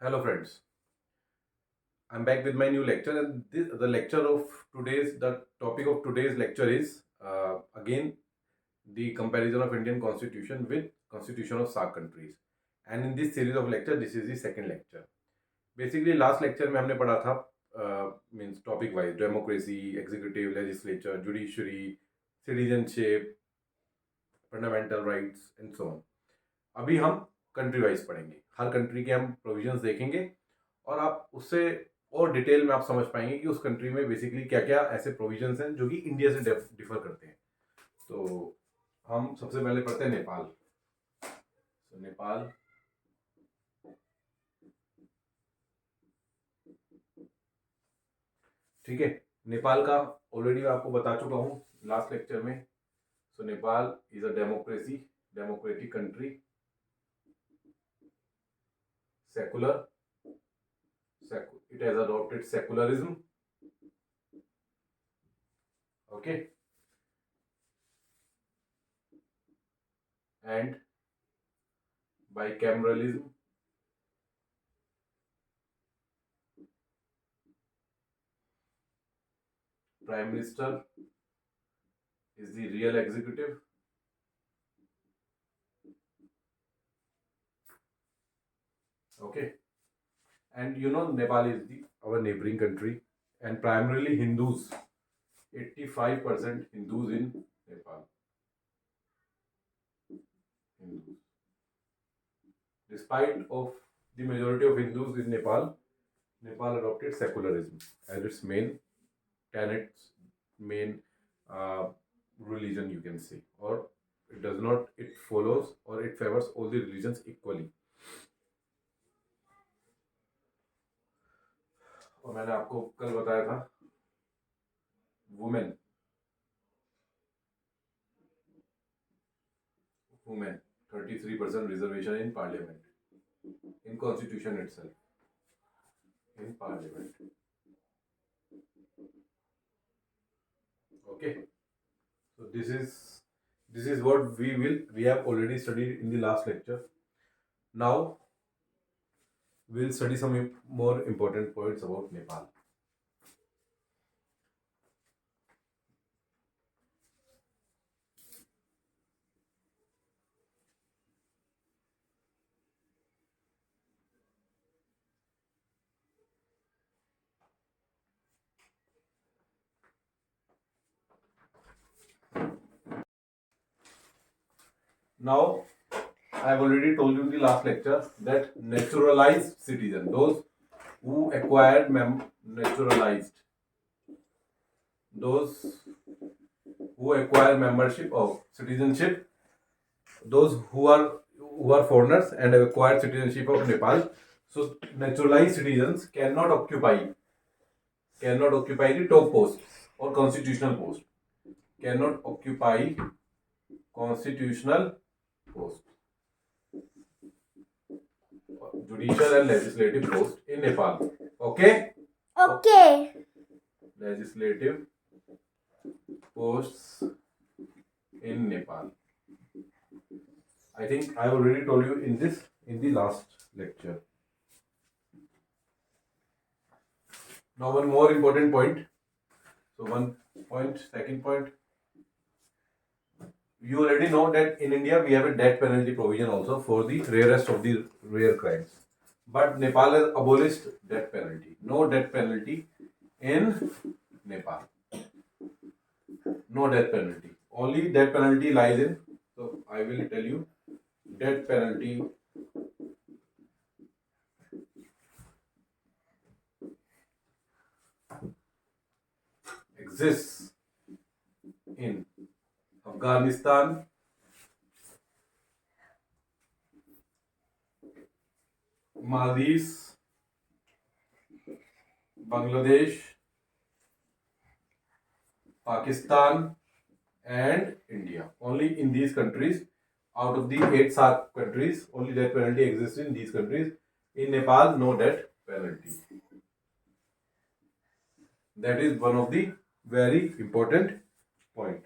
Hello friends, I'm back with my new lecture and the topic of today's lecture is again the comparison of Indian constitution with constitution of SAARC countries. And in this series of lecture, this is the second lecture. Basically last lecture में हमने पढ़ा था means topic wise democracy, executive, legislature, judiciary, citizenship, fundamental rights and so on. अभी हम country wise पढ़ेंगे, हर country के हम provisions देखेंगे और आप उससे और डिटेल में आप समझ पाएंगे कि उस कंट्री में बेसिकली क्या क्या ऐसे प्रोविजंस हैं जो कि इंडिया से डिफर करते हैं। तो हम सबसे पहले पढ़ते हैं नेपाल। तो नेपाल ठीक है, नेपाल का ऑलरेडी मैं आपको बता चुका हूँ लास्ट लेक्चर में। So Nepal is a democratic country, secular, it has adopted secularism, okay, and bicameralism, prime minister is the real executive, okay, and Nepal is our neighboring country and primarily Hindus, 85% Hindus in Nepal. Hindus. Despite of the majority of Hindus in Nepal, Nepal adopted secularism as its main tenets, main uh, religion, you can say, or it does not, it follows or it favors all the religions equally. और मैंने आपको कल बताया था women women 33% reservation in parliament, in constitution itself, in parliament, okay. So this is what we have already studied in the last lecture. Now we'll study some more important points about Nepal. Now, I have already told you in the last lecture that naturalized citizen, those who acquired naturalized, those who acquire membership of citizenship, those who are foreigners and have acquired citizenship of Nepal. So naturalized citizens cannot occupy the top posts or constitutional post. Cannot occupy constitutional post, judicial and legislative post in Nepal. Okay? Okay. Legislative posts in Nepal. I think I already told you in the last lecture. Now one more important point. So one point, second point. You already know that in India we have a death penalty provision also for the rarest of the rare crimes. But Nepal has abolished death penalty. No death penalty in Nepal. No death penalty. Only death penalty lies in, so I will tell you, death penalty exists in Afghanistan, Maldives, Bangladesh, Pakistan, and India. Only in these countries, out of the 8 SAARC countries, only death penalty exists in these countries. In Nepal, no death penalty. That is one of the very important point.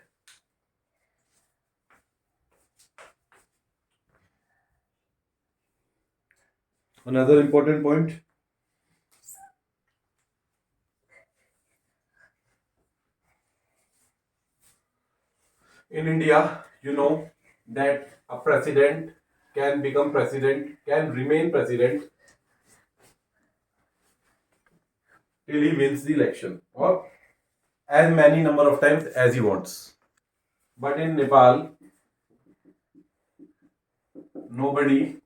Another important point, in India, you know that a president can become president, can remain president till he wins the election or as many number of times as he wants. But in Nepal, nobody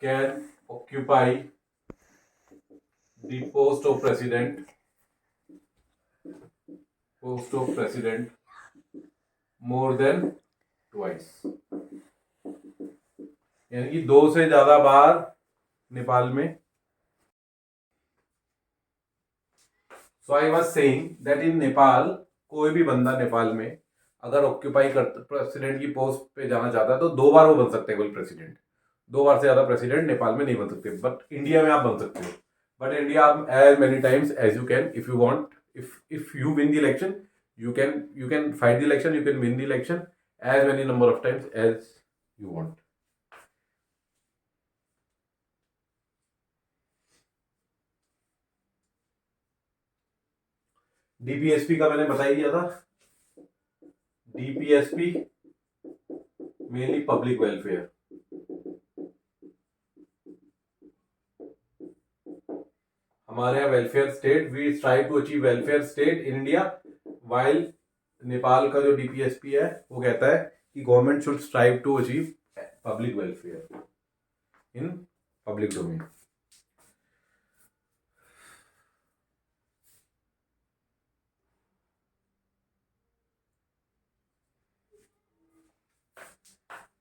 can occupy the post of president more than twice. यानी कि दो से ज्यादा बार नेपाल में. So I was saying that in Nepal कोई भी बंदा नेपाल में अगर ऑक्यूपाई कर प्रेसिडेंट की पोस्ट पे जाना चाहता है तो दो बार वो बन सकते हैं कोई प्रेसिडेंट. दो बार से ज्यादा प्रेसिडेंट नेपाल में नहीं बन सकते. बट इंडिया में आप बन सकते हो. बट इंडिया आप as many times as you can if you want. if you win the election, you can fight the election, you can win the election as many number of times as you want. DPSP का मैंने बता ही दिया था. DPSP mainly public welfare. हमारे यहाँ welfare state, we try to achieve welfare state in India, while Nepal का जो डीपीएसपी है वो कहता है कि government should strive to achieve public welfare in public domain.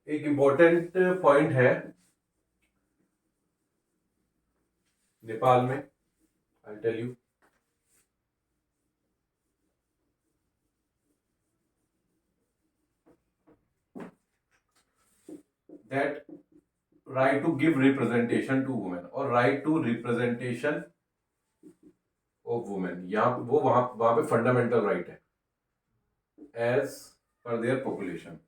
एक इंपॉर्टेंट पॉइंट है नेपाल में, I tell you. that right to give representation to women or right to representation of women, यहाँ वो वहां पे फंडामेंटल राइट है as per their population.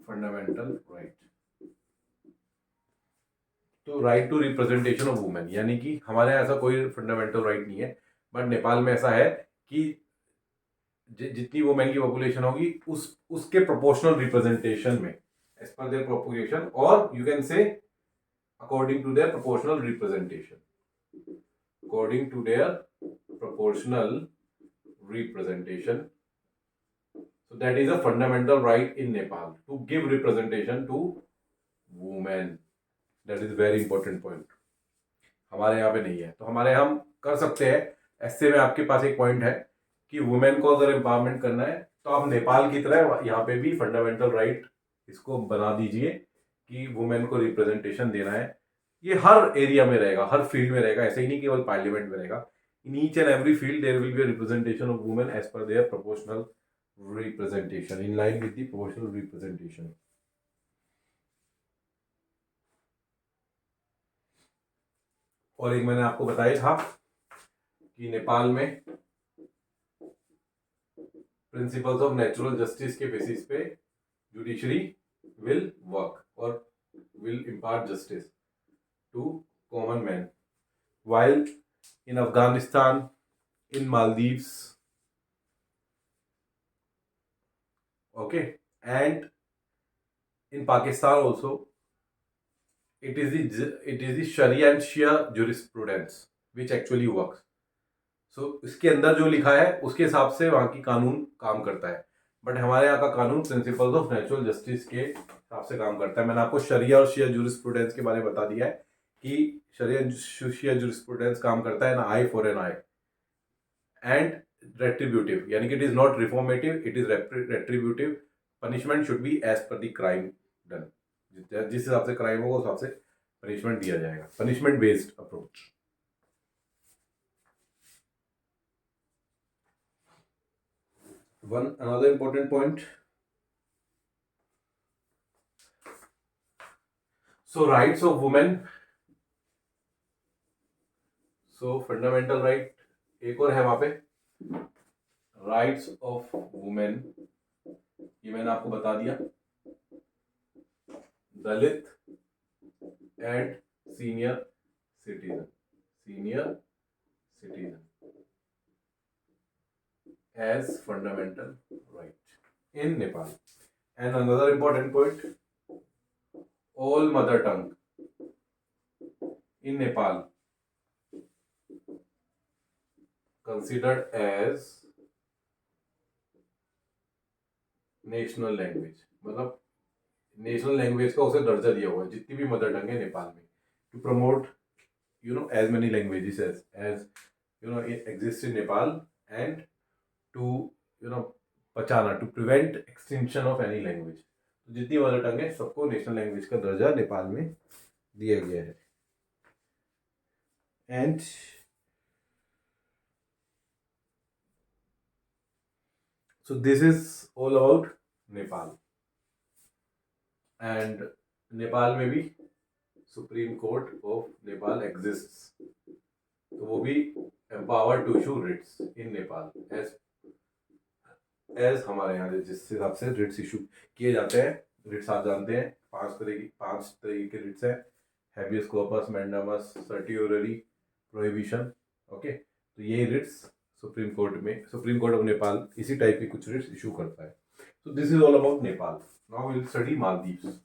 Fundamental right. तो right to representation of women यानी कि हमारे यहाँ ऐसा कोई फंडामेंटल राइट नहीं है. बट नेपाल में ऐसा है कि जितनी वुमेन की पॉपुलेशन होगी उसके प्रोपोर्शनल रिप्रेजेंटेशन में एज पर देयर पॉपुलेशन, और you can say according to their proportional representation. According to their proportional representation. So that is a fundamental right in Nepal to give representation to women. That is a very important point. हमारे यहाँ पे नहीं है. तो हमारे यहाँ हम कर सकते हैं. ऐसे में आपके पास एक पॉइंट है कि वुमेन को अगर एम्पावरमेंट करना है तो आप नेपाल की तरह यहाँ पे भी फंडामेंटल राइट इसको बना दीजिए कि वुमेन को रिप्रेजेंटेशन देना है. ये हर एरिया में रहेगा, हर फील्ड में रहेगा. ऐसे ही नहीं केवल पार्लियामेंट में रहेगा. In each and every field there will be a representation of women as per their proportional representation in line with the proportional representation. और एक मैंने आपको बताया था कि नेपाल में प्रिंसिपल्स ऑफ नेचुरल जस्टिस के बेसिस पे जुडिशरी विल वर्क और will impart justice to common men, while in Afghanistan, in Maldives, okay, and in Pakistan also, it is the Sharia and Shia jurisprudence which actually works. So इसके अंदर जो लिखा है उसके हिसाब से वहाँ की कानून काम करता है. बट हमारे यहाँ का कानून प्रिंसिपल्स ऑफ नेचुरल जस्टिस के हिसाब से काम करता है. मैंने आपको शरिया और शिया जुरिस्प्रूडेंस के बारे में बता दिया है कि शरिया जुरिस्प्रूडेंस काम करता है an eye for an eye and retributive, यानी कि it is not reformative, it is retributive. Punishment should be as per the crime done. जिस हिसाब से क्राइम होगा उस हिसाब से पनिशमेंट दिया जाएगा. Punishment based approach. Another important point. So rights of women. So fundamental right एक और है वहां पे. Rights of women ये मैंने आपको बता दिया। Dalit and senior citizen, senior citizen as fundamental right in Nepal. And another important point, all mother tongue in Nepal considered as national language, मतलब नेशनल लैंग्वेज का उसे दर्जा दिया हुआ है जितनी भी मदर टंग है नेपाल में, to promote as many languages as exist in Nepal, and to बचाना, to prevent extinction of any language. तो जितनी मदर टंग है सबको नेशनल लैंग्वेज का दर्जा नेपाल में दिया गया है। And so this is all about Nepal. And Nepal में भी supreme court of Nepal exists, तो वो भी empowered to issue writs in Nepal as हमारे यहाँ जिस हिसाब से रिट्स इशू किए जाते हैं। रिट्स आप जानते हैं पांच तरह के रिट्स हैं, habeas corpus, mandamus, certiorari, prohibition. Okay, तो ये writs supreme court of Nepal इसी टाइप की कुछ रिट्स इशू करता है। So this is all about Nepal. Now we will study Maldives.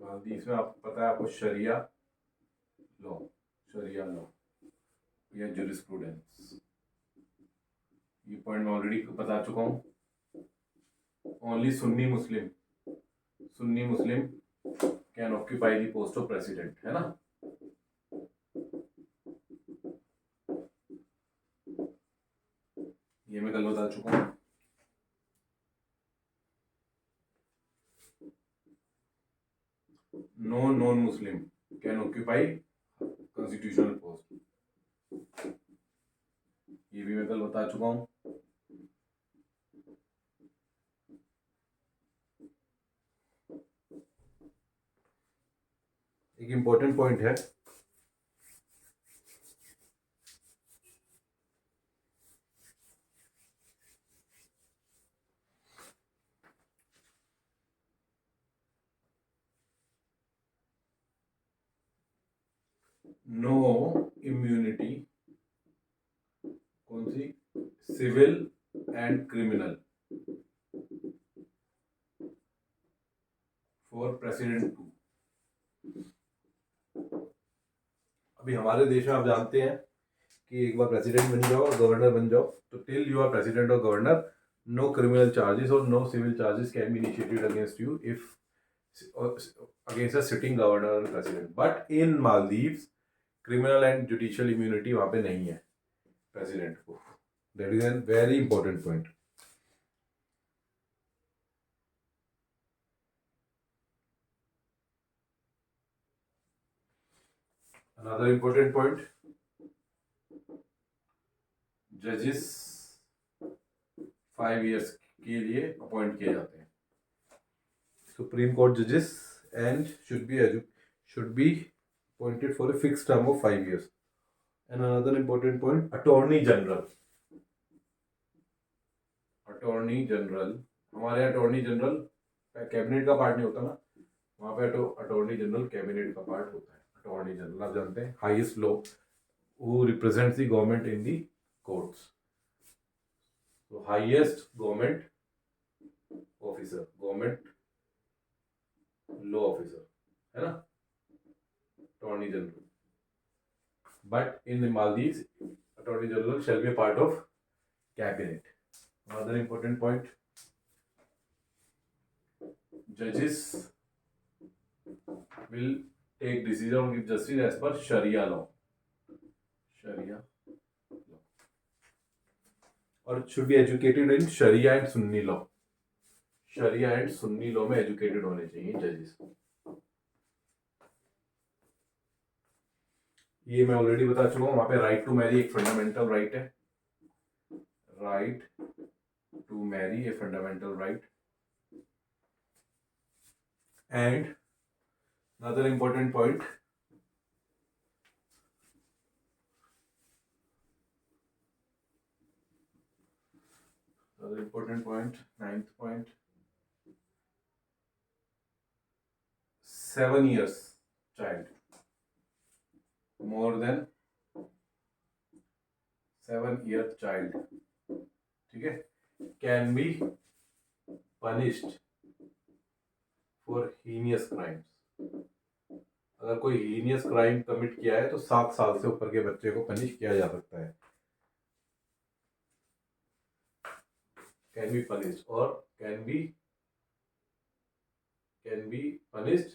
Maldives में आपको पता है, आपको शरिया लॉ या जुरिस्प्रूडेंस, ये पॉइंट मैं ऑलरेडी बता चुका हूँ। Only Sunni Muslim can occupy the post of president, है ना। ये मैं कल बता चुका हूँ। No non-Muslim can occupy constitutional post, ये भी मैं कल बता चुका हूँ। एक इम्पोर्टेंट पॉइंट है, नो इम्यूनिटी, कौन सी, civil and criminal for president too. अभी हमारे देश में आप जानते हैं कि एक बार प्रेसिडेंट बन जाओ और गवर्नर बन जाओ, तो टिल यू आर प्रेसिडेंट और governor, no criminal charges or no civil charges can be initiated against you if against a sitting governor or president. But in Maldives, criminal and judicial immunity वहाँ पे नहीं है president को। That is a very important point. Another important point, जजेस 5 years के लिए appoint किए जाते हैं, सुप्रीम कोर्ट जजेस, and should be appointed for a fixed term of 5 years. And another important point, attorney general, हमारे यहाँ अटॉर्नी जनरल कैबिनेट का पार्ट नहीं होता ना, वहाँ पे अटॉर्नी जनरल कैबिनेट का पार्ट होता है। अटॉर्नी जनरल आप जानते हैं highest law who represents the government in the courts, तो highest government officer, government law officer, है ना, attorney general. But in the Maldives, Attorney General shall be a part of cabinet. Another important point, judges will take decision or give justice as per Sharia law. Or should be educated in Sharia and Sunni law. Sharia and Sunni law में educated होने चाहिए judges। ये मैं already बता चुका हूँ। वहां पे राइट टू मैरी एक फंडामेंटल राइट है, right to marry a fundamental right. And another important point, ninth point, 7 years child, more than 7-year child, ठीक है, can be punished for heinous crimes. अगर कोई हीनियस क्राइम कमिट किया है तो 7 साल से ऊपर के बच्चे को पनिश किया जा सकता है। कैन बी पनिश्ड और can be punished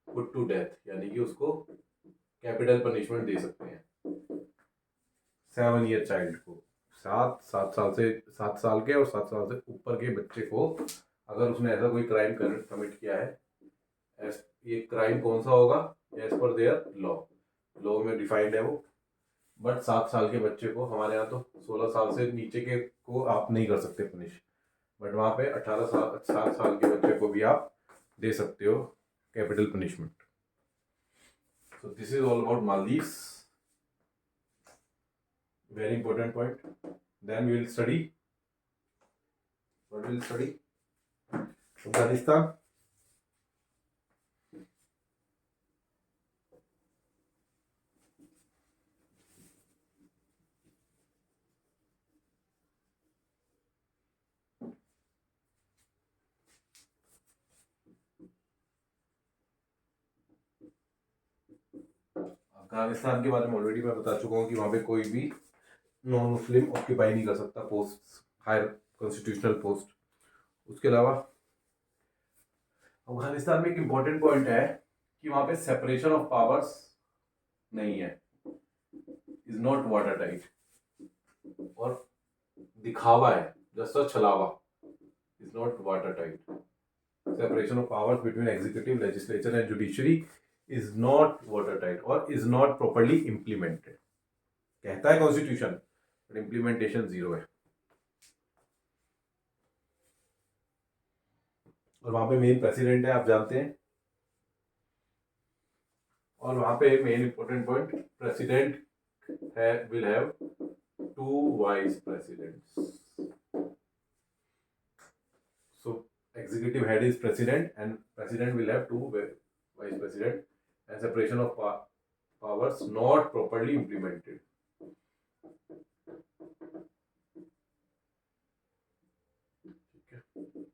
put to death, यानी कि उसको कैपिटल पनिशमेंट दे सकते हैं 7 ईयर चाइल्ड को। 7 साल के और 7 साल से ऊपर के बच्चे को अगर उसने ऐसा कोई क्राइम कमिट किया है, ये क्राइम कौन सा होगा, एज पर देयर लॉ में डिफाइंड है वो। बट 7 साल के बच्चे को, हमारे यहाँ तो 16 साल से नीचे के को आप नहीं कर सकते पनिश, बट वहाँ पे 7 साल के बच्चे को भी आप दे सकते हो capital punishment. So this is all about Maldives, very important point. Then we will study, what will study, Afghanistan. Afghanistan के बारे में ऑलरेडी मैं बता चुका हूँ कि वहाँ पे कोई भी नॉन मुस्लिम ऑक्यूपाई नहीं कर सकता पोस्ट, हायर कॉन्स्टिट्यूशनल पोस्ट। उसके अलावा अफगानिस्तान में एक इम्पॉर्टेंट पॉइंट है कि वहाँ पे सेपरेशन ऑफ पावर्स नहीं है, इज नॉट वाटर टाइट, और दिखावा है, जस्ट अ छलावा, is not water tight. Separation of powers between executive, legislature and judiciary is not watertight or is not properly implemented, कहता है कॉन्स्टिट्यूशन, बट इम्प्लीमेंटेशन जीरो है। और वहां पे मेन प्रेसिडेंट है, आप जानते हैं। और वहां पे मेन इंपॉर्टेंट पॉइंट, प्रेसिडेंट है will have 2 vice presidents. So executive head is president and president will have 2 vice president, and separation of powers not properly implemented. Okay.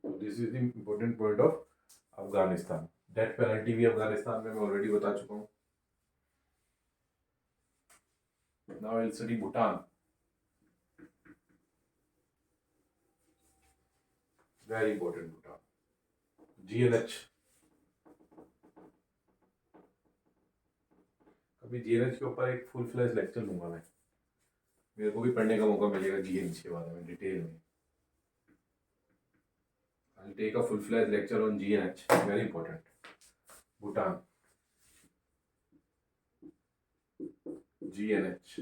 So this is the important point of Afghanistan. Death penalty भी अफगानिस्तान में मैं already बता चुका हूँ। Now I'll study Bhutan. Very important Bhutan. GNH. अभी GNH के ऊपर एक फुल फ्लैश लेक्चर लूंगा मैं, मेरे को भी पढ़ने का मौका मिलेगा GNH के बारे में डिटेल में। I'll take a full-fledged lecture on GNH. Very important. Bhutan. GNH.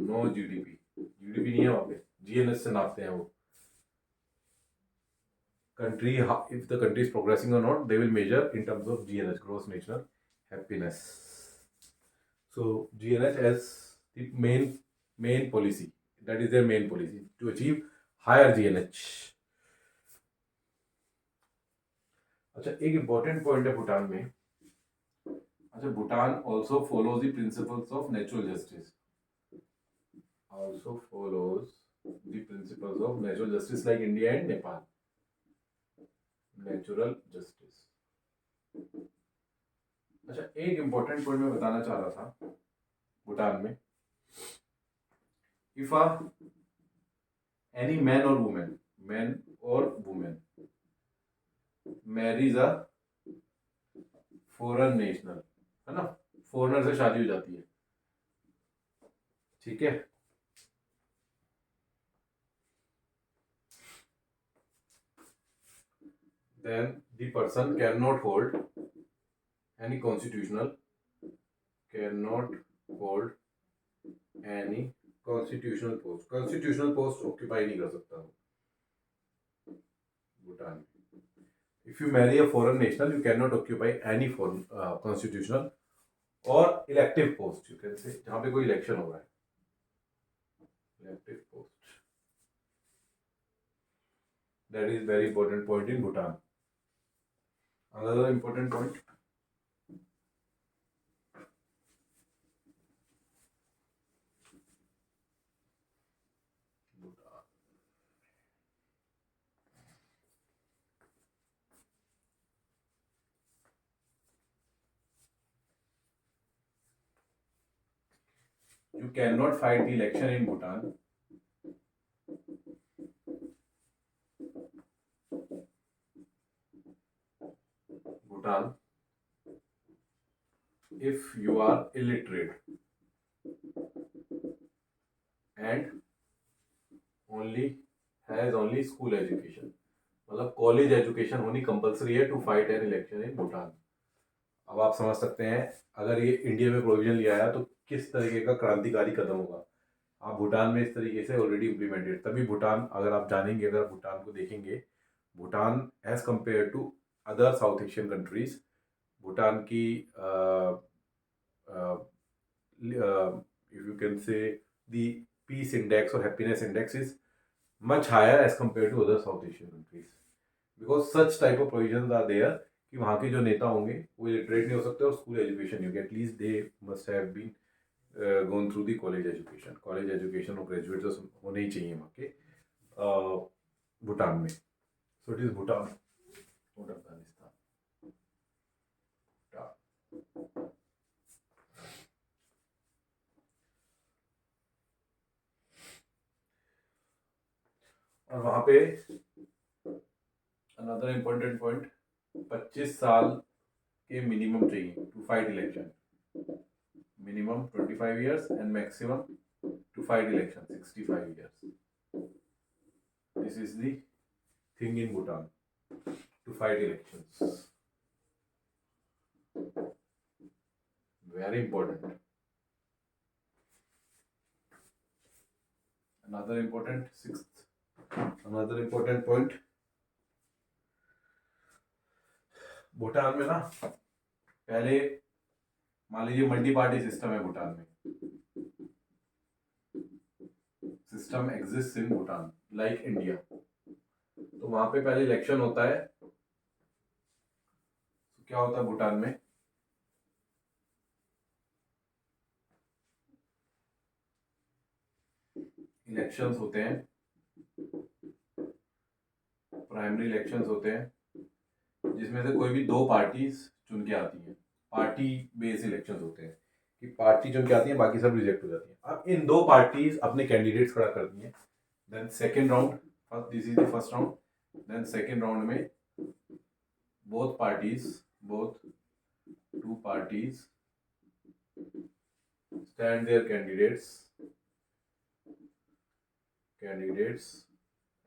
No GDP. GDP नहीं है वहाँ पे, GNH से नापते हैं वो। Country, if the country is progressing or not, they will measure in terms of GNH, gross national happiness. So GNH as the main policy, that is their main policy to achieve higher GNH. अच्छा, एक important point है भूटान में। अच्छा, Bhutan also follows the principles of natural justice, also follows the principles of natural justice like India and Nepal. Natural justice. अच्छा, एक important point मैं बताना चाह रहा था भूटान में, इफ एनी मैन और वुमेन, मैन और women Mary's a foreign national, है ना, फॉरेनर से शादी हो जाती है, ठीक है, then the person cannot hold any constitutional cannot hold any constitutional post. Constitutional post occupy नहीं कर सकता हूँ Bhutan. If you marry a foreign national, you cannot occupy any foreign constitutional or elective post. You can say जहाँ पे कोई election हो रहा है. Elective post. That is very important point in Bhutan. Another important point. You cannot fight the election in Bhutan. Bhutan, if you are illiterate and only school education. मतलब college education होनी compulsory है to fight an election in Bhutan. अब आप समझ सकते हैं अगर ये इंडिया में प्रोविजन लिया है तो किस तरीके का क्रांतिकारी कदम होगा. आप भूटान में इस तरीके से ऑलरेडी इम्प्लीमेंटेड. तभी भूटान, अगर आप जानेंगे, अगर भूटान को देखेंगे, Bhutan as compared to other South Asian countries, Bhutan की if you can say the peace index or happiness index is much higher as compared to other South Asian countries, because such type of provisions are there कि वहाँ के जो नेता होंगे वो illiterate नहीं हो सकते और स्कूल एजुकेशन नहीं होगी. At least they must have been gone through the college education. College education और ग्रेजुएट तो होने ही चाहिए वहाँ के भूटान में. So it is Bhutan not Afghanistan. और वहाँ पे अनदर इम्पोर्टेंट पॉइंट, 25 साल के मिनिमम चाहिए to fight election. Minimum 25 years and maximum to fight election 65 years. This is the thing in Bhutan to fight elections. Very important. Another important point. Bhutan में ना पहले मान लीजिए मल्टी पार्टी सिस्टम है भूटान में. System exist in Bhutan like India. तो वहां पे पहले इलेक्शन होता है. तो क्या होता है भूटान में, इलेक्शंस होते हैं, प्राइमरी इलेक्शंस होते हैं जिसमें से कोई भी दो पार्टीज चुन के आती हैं. पार्टी बेस्ड इलेक्शंस होते हैं कि पार्टी चुन के आती है, बाकी सब रिजेक्ट हो जाती है. अब इन दो पार्टीज अपने कैंडिडेट्स खड़ा करती हैं. Then second round, this is the first round. Then second round में both two parties stand their candidates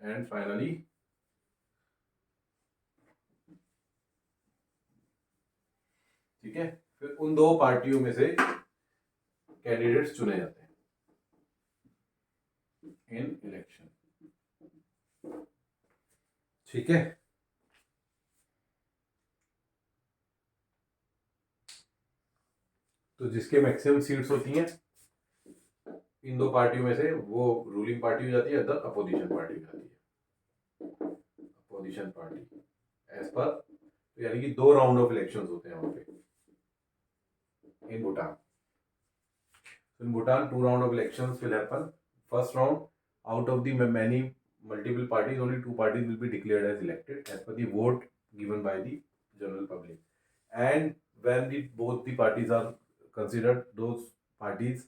and finally ठीक है, फिर उन दो पार्टियों में से कैंडिडेट्स चुने जाते हैं इन इलेक्शन. ठीक है, तो जिसके मैक्सिमम सीट्स होती हैं इन दो पार्टियों में से वो रूलिंग पार्टी हो जाती है, अदर अपोजिशन पार्टी हो जाती है. अपोजिशन पार्टी एज पर, तो यानी कि दो राउंड ऑफ इलेक्शंस होते हैं वहां पे in Bhutan. So in Bhutan, 2 rounds of elections will happen. First round, out of the many multiple parties, only 2 parties will be declared as elected as per the vote given by the general public. And when both the parties are considered, those parties,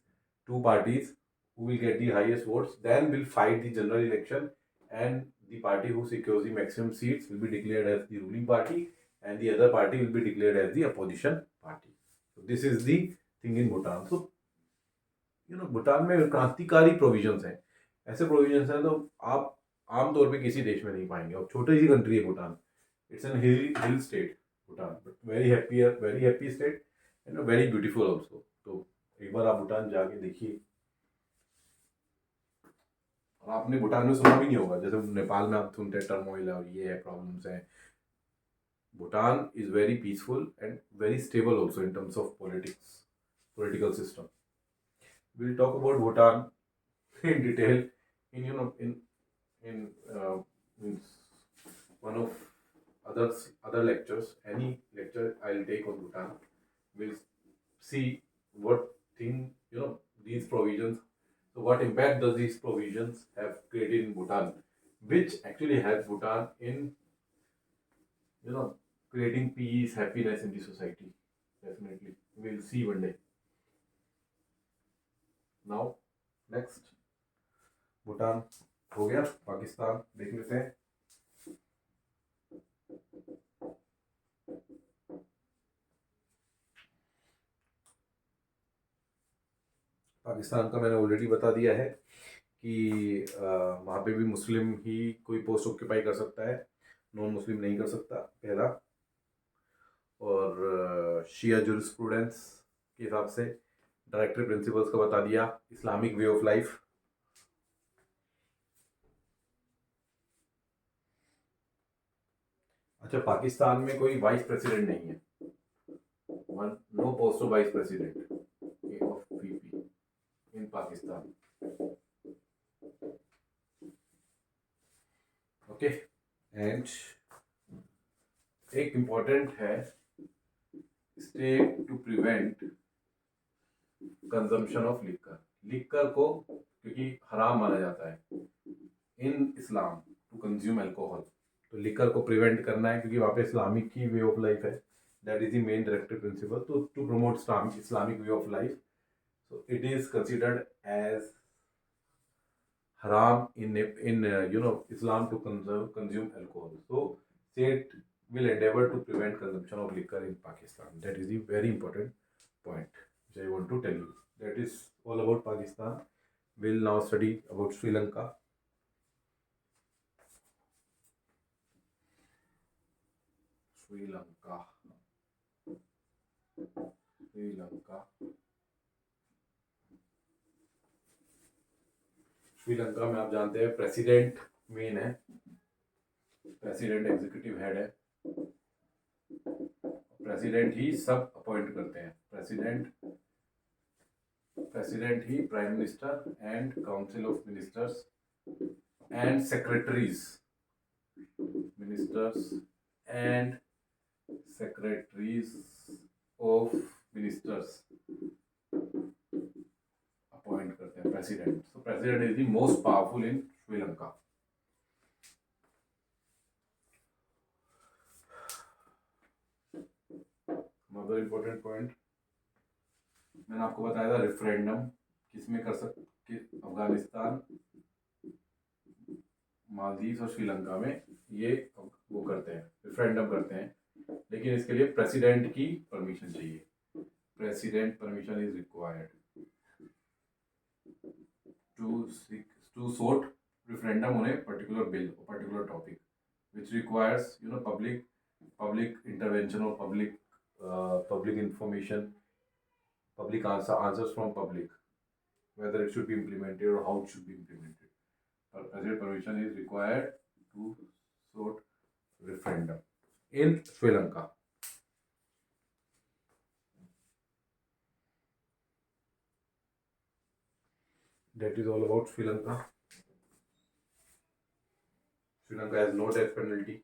2 parties who will get the highest votes, then will fight the general election, and the party who secures the maximum seats will be declared as the ruling party, and the other party will be declared as the opposition party. This is the thing in Bhutan. So Bhutan में क्रांतिकारी provisions हैं. ऐसे provisions हैं तो आप आमतौर पे किसी देश में नहीं पाएंगे. और छोटी सी कंट्री है Bhutan. It's an hill state Bhutan, but very happy state and very beautiful also. तो एक बार आप भूटान जाके देखिए। और आपने भूटान में सुना भी नहीं होगा, जैसे नेपाल में आप सुनते हैं टर्मोइल है और ये है, प्रॉब्लम्स हैं। Bhutan is very peaceful and very stable also in terms of politics, political system. We'll talk about Bhutan in detail in in means one of other lectures. Any lecture I'll take on Bhutan, we'll see what thing these provisions. So what impact does these provisions have created in Bhutan, which actually help Bhutan in creating peace, happiness in the society. Definitely, we'll see one day. Now, next, Bhutan हो गया, पाकिस्तान देख लेते हैं। पाकिस्तान का मैंने already बता दिया है कि वहाँ पे भी मुस्लिम ही कोई पोस्ट ऑक्यूपाई कर सकता है, नॉन मुस्लिम नहीं कर सकता, पहला। और शिया जुरिस्प्रूडेंस के हिसाब से डायरेक्टरी प्रिंसिपल्स का बता दिया, इस्लामिक वे ऑफ लाइफ। अच्छा, पाकिस्तान में कोई वाइस प्रेसिडेंट नहीं है, no post of vice president of VP in Pakistan. Okay, and एक इम्पॉर्टेंट है, state to prevent consumption of liquor. Liquor को क्योंकि हराम माना जाता है in Islam to consume alcohol, तो लिकर को प्रिवेंट करना है क्योंकि वहाँ पे इस्लामिक की वे ऑफ लाइफ है। That is the main directive principle to promote Islamic way of life. So it is considered as haram in Islam to consume alcohol. So state will endeavor to prevent consumption of liquor in Pakistan. That is a very important point which I want to tell you. That is all about Pakistan. We'll now study about Sri Lanka. Sri Lanka. Sri Lanka. Sri Lanka में आप जानते हैं president main है, president executive head है, president ही सब appoint करते हैं। प्रेसिडेंट ही prime minister and council of ministers and secretaries, ministers and secretaries of ministers appoint करते हैं president. So president is the most powerful in Sri Lanka. Another important point, मैंने आपको बताया था रेफरेंडम किसमें कर सकते, अफगानिस्तान, मालदीव और श्रीलंका में ये वो करते हैं, रेफरेंडम करते हैं, लेकिन इसके लिए प्रेसिडेंट की परमिशन चाहिए। President permission is required to sort referendum on a particular bill or particular topic, which requires public intervention or public information, public answers from public, whether it should be implemented or how it should be implemented. President permission is required to sort referendum in Sri Lanka. That is all about Sri Lanka. Sri Lanka has no death penalty.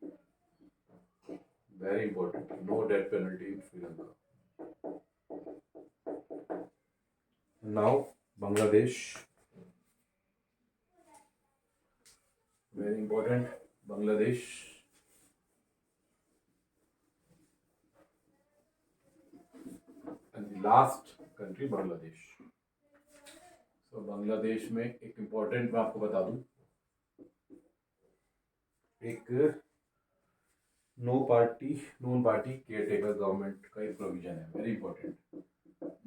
Very important, no death penalty in Sri Lanka. Now Bangladesh, very important, Bangladesh. And the last country, Bangladesh. तो बांग्लादेश में एक important मैं आपको बता दूं, एक non party caretaker government का एक प्रोविजन है, very important,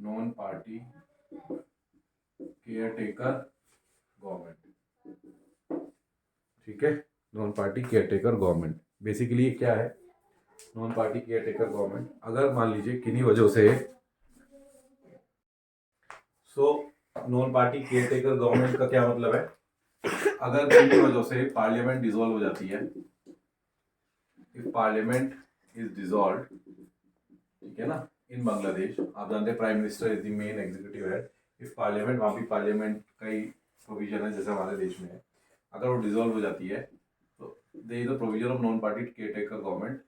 non party caretaker government. ठीक है, non party caretaker government basically ये क्या है? Non party caretaker government, अगर मान लीजिए किन्हीं वजह से so non party caretaker government का क्या मतलब है? अगर किसी वजह से पार्लियामेंट डिसॉल्व हो जाती है, इफ पार्लियामेंट इज डिसॉल्व, ठीक है ना, इन बांग्लादेश आप जानते हैं prime minister is the main executive head. If parliament, वहाँ भी पार्लियामेंट का ही प्रोविजन है जैसे हमारे देश में है, अगर वो डिसॉल्व हो जाती है तो there is the provision of non party caretaker government,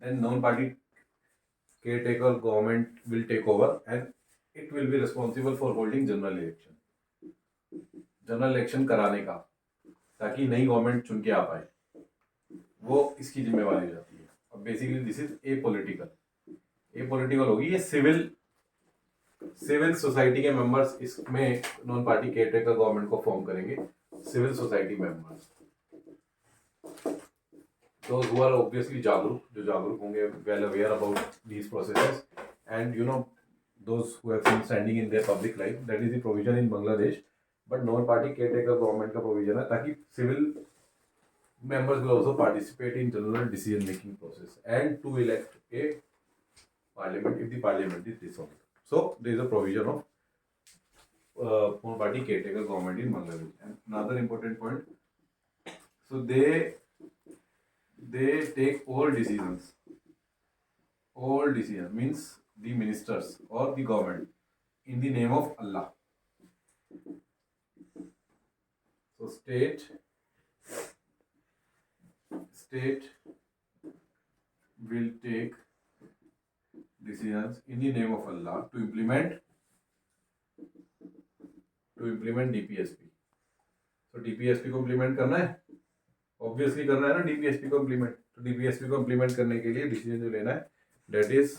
then non party caretaker government will take over and it will be responsible for holding general election, general election कराने का, ताकि नई government चुन के आ पाए, वो इसकी जिम्मेवारी हो जाती है। अब basically this is a political होगी, ये सिविल सोसाइटी के मेंबर्स इसमें नॉन पार्टी केयरटेकर गवर्नमेंट को फॉर्म करेंगे, civil society members, those who are obviously जागरूक, जो जागरूक होंगे, well aware about these processes, and you know those who have been standing in their public life, that is the provision in Bangladesh, but non party caretaker government का provision है ताकि civil members will also participate in general decision making process and to elect a parliament if the parliament is dissolved. So there is a provision of non party caretaker government in Bangladesh. And another important point, so they take all decisions means the ministers or the government in the name of Allah. So state will take decisions in the name of Allah to implement DPSP. So DPSP को implement करना है, obviously करना है ना DPSP को implement. तो DPSP को implement करने के लिए डिसीजन जो लेना है, that is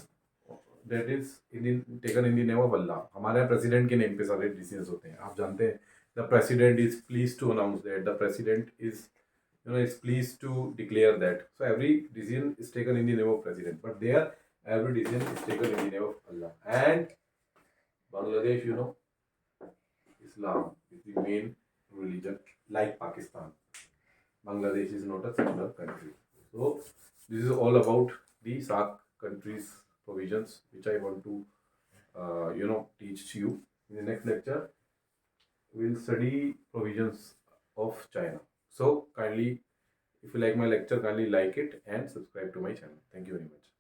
taken in the name of Allah. हमारे यहाँ प्रेसिडेंट के नेम पे सारे डिसीजंस होते हैं, आप जानते हैं। The president is please to announce that, the president is is pleased to declare that. So every decision is taken in the name of president, but there every decision is taken in the name of Allah. And Bangladesh, Islam is the main religion, like Pakistan. Bangladesh is not a secular country. So this is all about the SAARC countries provisions, which I want to teach you. In the next lecture we'll study provisions of China. So kindly, if you like my lecture, kindly like it and subscribe to my channel. Thank you very much.